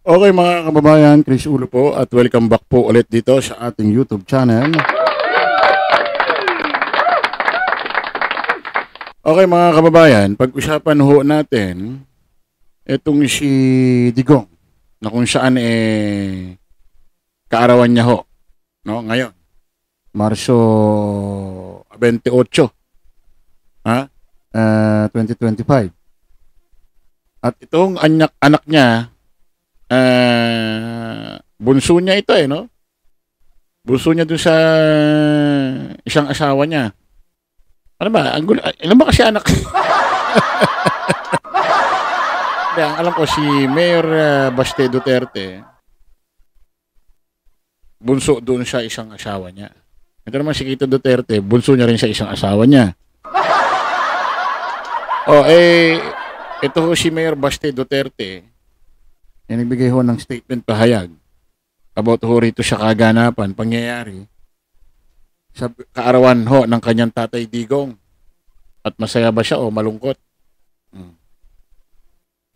Okay mga kababayan, Chris Ulo po at welcome back po ulit dito sa ating YouTube channel. Okay mga kababayan, pag-usapan ho natin itong si Digong na kung saan kaarawan niya ho, no, ngayon, Marso 28, 2025. At itong anak niya, bunso niya ito no? Bunso niya dun sa isang asawa niya. Ano ba? Ilan ba kasi anak? Ang alam ko si Mayor Baste Duterte, bunso dun sa isang asawa niya. Ito naman si Kito Duterte, bunso niya rin sa isang asawa niya. Ito ho si Mayor Baste Duterte, nagbigay ho ng statement pahayag about ho rito sa kaganapan, pangyayari sa kaarawan ho ng kanyang tatay Digong. At masaya ba siya o malungkot?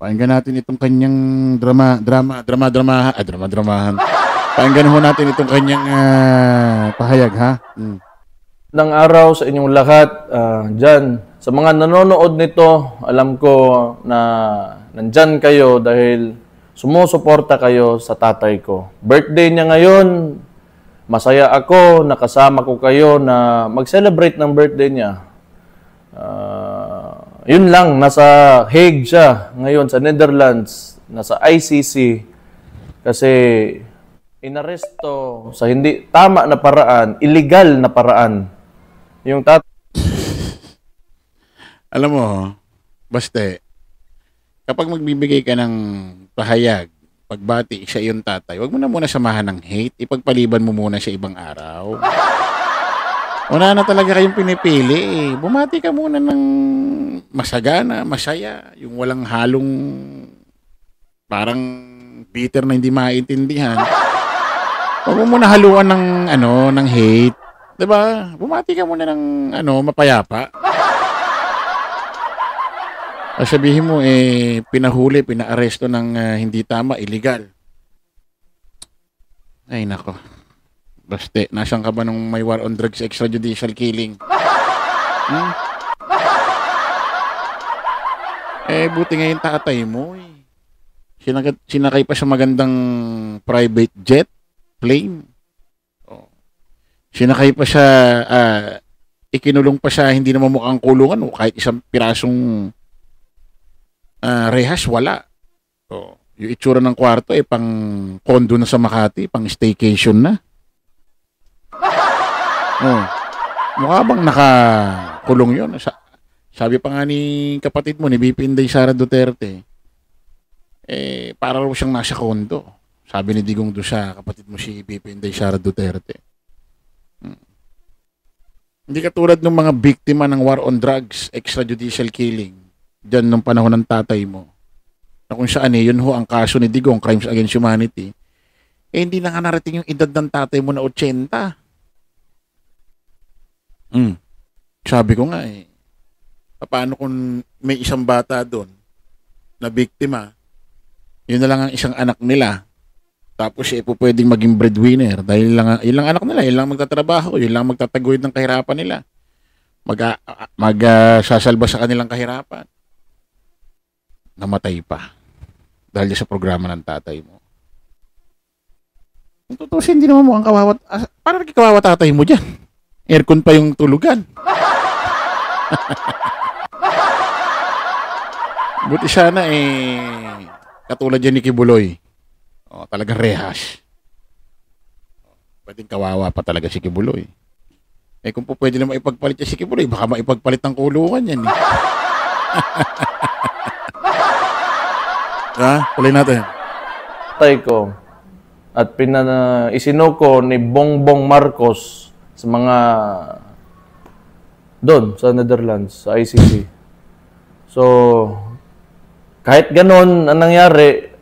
Pakinggan natin itong kanyang dramahan. Pakinggan ho natin itong kanyang pahayag, ha? Ng araw sa inyong lahat dyan. Sa mga nanonood nito, alam ko na nandyan kayo dahil sumusuporta kayo sa tatay ko. Birthday niya ngayon, masaya ako, nakasama ko kayo na mag-celebrate ng birthday niya. Yun lang, nasa Hague siya ngayon sa Netherlands, nasa ICC, kasi inaresto sa hindi tama na paraan, illegal na paraan. Yung Alam mo, Baste, kapag magbibigay ka ng pahayag, pagbati sa iyong tatay, huwag mo na muna samahan ng hate, ipagpaliban mo muna sa ibang araw. Wala na talaga kayong pinipili. Bumati ka muna ng masagana, masaya, yung walang halong parang bitter na hindi maintindihan. Huwag mo muna haluan ng ng hate, 'di ba? Bumati ka muna ng mapayapa. Sabihin mo pinahuli, pinaaresto ng hindi tama, illegal. Ay nako. Baste, nasaan ka ba nung may war on drugs, extrajudicial killing? Buti nga yung tatay mo sinakay pa sa magandang private jet, plane. Sinakay pa siya, ikinulong pa siya, hindi naman mukhang kulungan o kahit isang pirasong rehas, wala. Yung itsura ng kwarto pang condo na sa Makati, pang staycation na. Mukha bang nakakulong yun? Sabi pa nga ni kapatid mo, ni BP Inday Sara Duterte, para raw siyang nasa condo. Sabi ni Digong doon sa kapatid mo si BP Inday Sara Duterte. Hindi katulad ng mga biktima ng war on drugs, extrajudicial killing, dyan nung panahon ng tatay mo, na kung saan yun ho ang kaso ni Digong, crimes against humanity, hindi na nga narating yung edad ng tatay mo na 80. Sabi ko nga paano kung may isang bata doon na biktima, yun na lang ang isang anak nila, tapos pwedeng maging breadwinner dahil yun lang anak nila, yun lang magtatrabaho, yun lang magtataguyod ng kahirapan nila, sasalba sa kanilang kahirapan, namatay pa dahil sa programa ng tatay mo. Kung tutusin, hindi naman mo ang kawawat. Parang nagkikawawa tatay mo dyan. Aircon pa yung tulugan. Buti sana katulad yan ni Kibuloy. Talagang rehas. Pwedeng kawawa pa talaga si Kibuloy. Kung po pwede naman ipagpalit niya si Kibuloy, baka maipagpalit ng kulungan yan. Tuloy natin. tatay ko at isinuko ni Bongbong Marcos sa mga doon sa Netherlands, sa ICC. So, kahit ganon ang nangyari,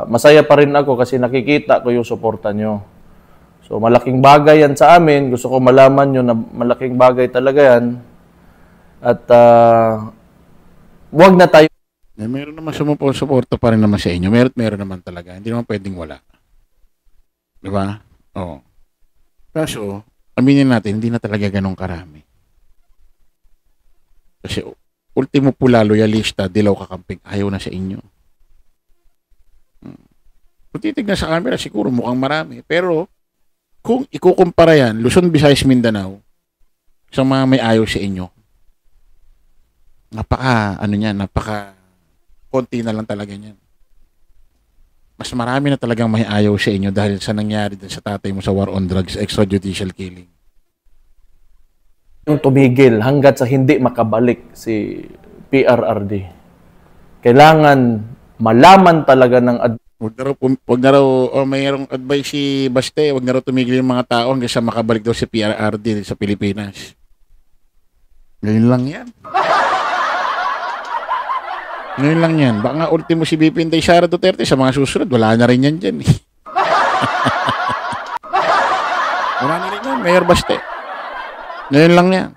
masaya pa rin ako kasi nakikita ko yung suporta nyo. So, malaking bagay yan sa amin. Gusto ko malaman nyo na malaking bagay talaga yan. At wag na tayo Meron naman sumuporta pa rin naman sa inyo. Meron naman talaga. Hindi naman pwedeng wala. Di ba? Oo. Kaso, aminin natin, hindi na talaga ganun karami. Kasi, ultimo pula, loyalista, dilaw kakamping, ayaw na sa inyo. Kung titignan sa camera, siguro mukhang marami. Pero, kung ikukumpara yan, Luzon, Visayas, Mindanao, sa mga may ayaw sa inyo, napaka konti na lang talaga niyan. Mas marami na talagang may ayaw sa inyo dahil sa nangyari din sa tatay mo sa war on drugs, extrajudicial killing. Yung tumigil hanggat sa hindi makabalik si PRRD. Kailangan malaman talaga ng Wag na raw, mayroong advice si Baste, wag na raw tumigil yung mga tao hanggang sa makabalik daw si PRRD sa Pilipinas. Ngayon lang yan. Ngayon lang yan. Baka nga ultimo si BP Inday Sara Duterte sa mga susunod. Wala na rin yan dyan. Wala na rin yan. Mayor Baste. Ngayon lang yan.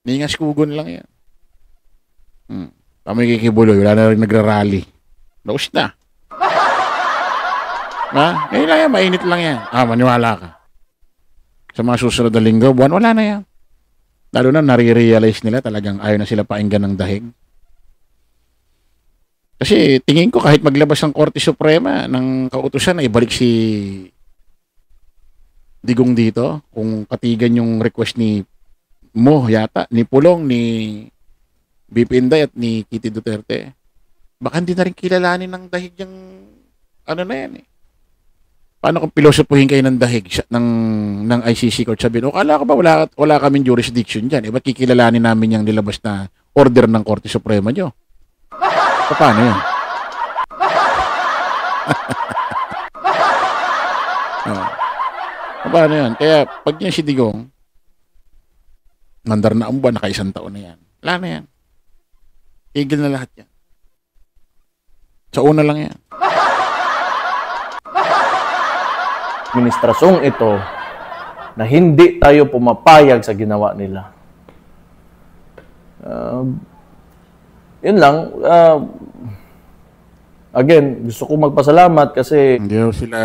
Ningas kugon lang yan. Kami kikibuloy. Wala na rin nagrarally. Naus na. Ha? Ngayon lang yan. Mainit lang yan. Maniwala ka. Sa mga susunod na linggo, buwan, wala na yan. Lalo na nare-realize nila talagang ayaw na sila painggan ng dahig. Kasi tingin ko kahit maglabas ang Korte Suprema ng kautusan na ibalik si Digong dito, kung katigan yung request ni ni Pulong, ni BP Inday at ni Kitty Duterte, baka hindi na rin kilalanin ng dahig yung ano na yan eh. Paano kung pilosopuhin kayo ng dahig ng ICC court? Sabihin, kala ko ba wala kaming jurisdiction dyan? Ba't kikilalanin namin yung nilabas na order ng Korte Suprema nyo? Paano yun? Paano yun? Kaya pag yan si Digong, mandar na ang buwan, naka-1 taon na yan. Wala na yan. Tigil na lahat yan. Sa una lang yan. Administrasyong ito na hindi tayo pumapayag sa ginawa nila. Yun lang. Again, gusto ko magpasalamat kasi hindi daw sila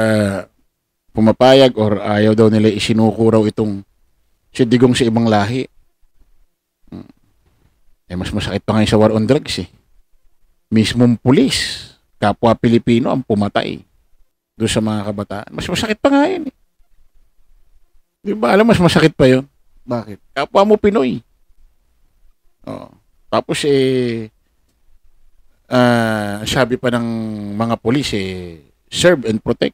pumapayag or ayaw daw nila isinuko raw itong si Digong sa ibang lahi. Mas masakit pa ngayon sa war on drugs eh. Mismong pulis, kapwa Pilipino ang pumatay doon sa mga kabataan. Mas masakit pa nga yun eh. Di ba alam, mas masakit pa yun? Bakit? Kapwa mo Pinoy. Tapos sabi pa ng mga pulis serve and protect.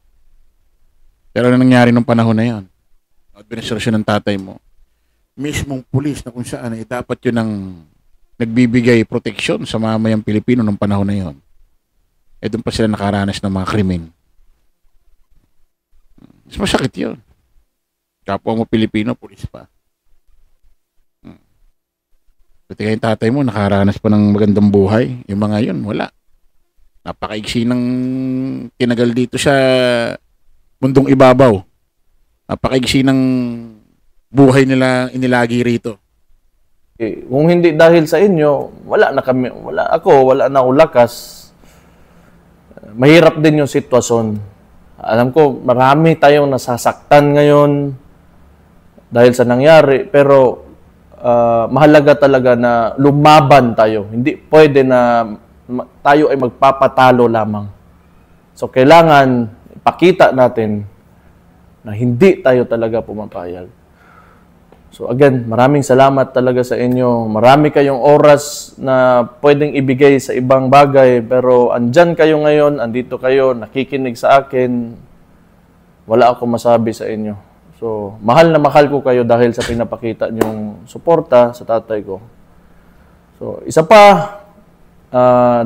Pero ano nangyari nung panahon na yun? Administrasyon ng tatay mo. Mismong pulis na kung saan dapat yun ang nagbibigay proteksyon sa mamayang Pilipino nung panahon na yun. Doon pa sila nakaranas ng mga krimen. Mas masakit yun. Kapwa mo Pilipino, pulis pa. Pati kayong tatay mo, nakaranas pa ng magandang buhay. Yung mga yun, wala. Napakaigsi ng tinagal dito sa mundong ibabaw. Napakaigsi ng buhay nila inilagi rito. Kung hindi dahil sa inyo, wala na akong lakas. Mahirap din yung sitwasyon. Alam ko, marami tayong nasasaktan ngayon dahil sa nangyari, pero mahalaga talaga na lumaban tayo. Hindi pwede na tayo ay magpapatalo lamang. So, kailangan ipakita natin na hindi tayo talaga pumapayag. So again, maraming salamat talaga sa inyo. Marami kayong oras na pwedeng ibigay sa ibang bagay, pero andyan kayo ngayon, andito kayo, nakikinig sa akin. Wala akong masabi sa inyo. So, mahal na mahal ko kayo dahil sa pinapakita niyong suporta sa tatay ko. So, isa pa,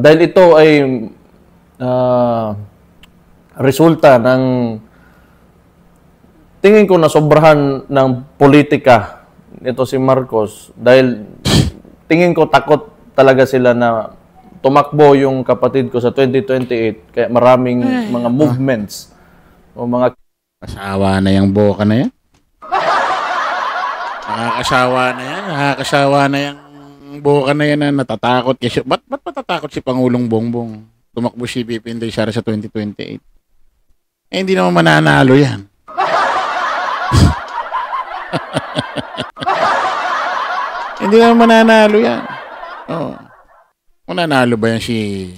dahil ito ay resulta ng tingin ko na sobrahan ng politika nito si Marcos dahil tingin ko takot talaga sila na tumakbo yung kapatid ko sa 2028 kaya maraming mga movements o mga Asawa na yung boka na yan. Nakakasawa na yan. Nakakasawa na yung Ang buka na yan na natatakot kasi ba't matatakot si Pangulong Bongbong? Tumakbo si VP Inday Sara sa 2028. Eh, hindi naman mananalo yan. Hindi naman mananalo yan. Oo. Mananalo ba yan si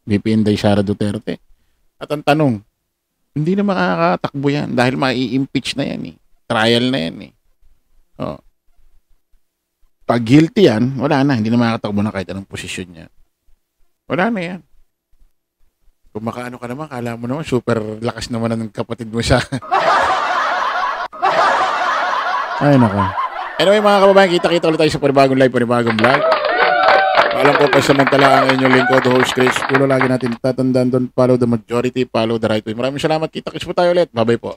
VP Inday Sara Duterte? At ang tanong, hindi na makakatakbo yan dahil mai-impeach na yan eh. Trial na yan eh. Oo. Pag guilty yan, wala na. Hindi na makakatakbo na kahit anong posisyon niya. Wala na yan. Kung makaano ka naman, kala mo naman, super lakas naman ng kapatid mo sa... Ay, nako. Anyway, mga kababayan, kita-kita ulit tayo sa panibagong live, panibagong vlog. Alam ko pa samantala ang inyong lingkod, host Chris. Pulo lagi natin tatandaan doon, follow the majority, follow the right way. Maraming salamat. Kita-kits po tayo ulit. Bye-bye po.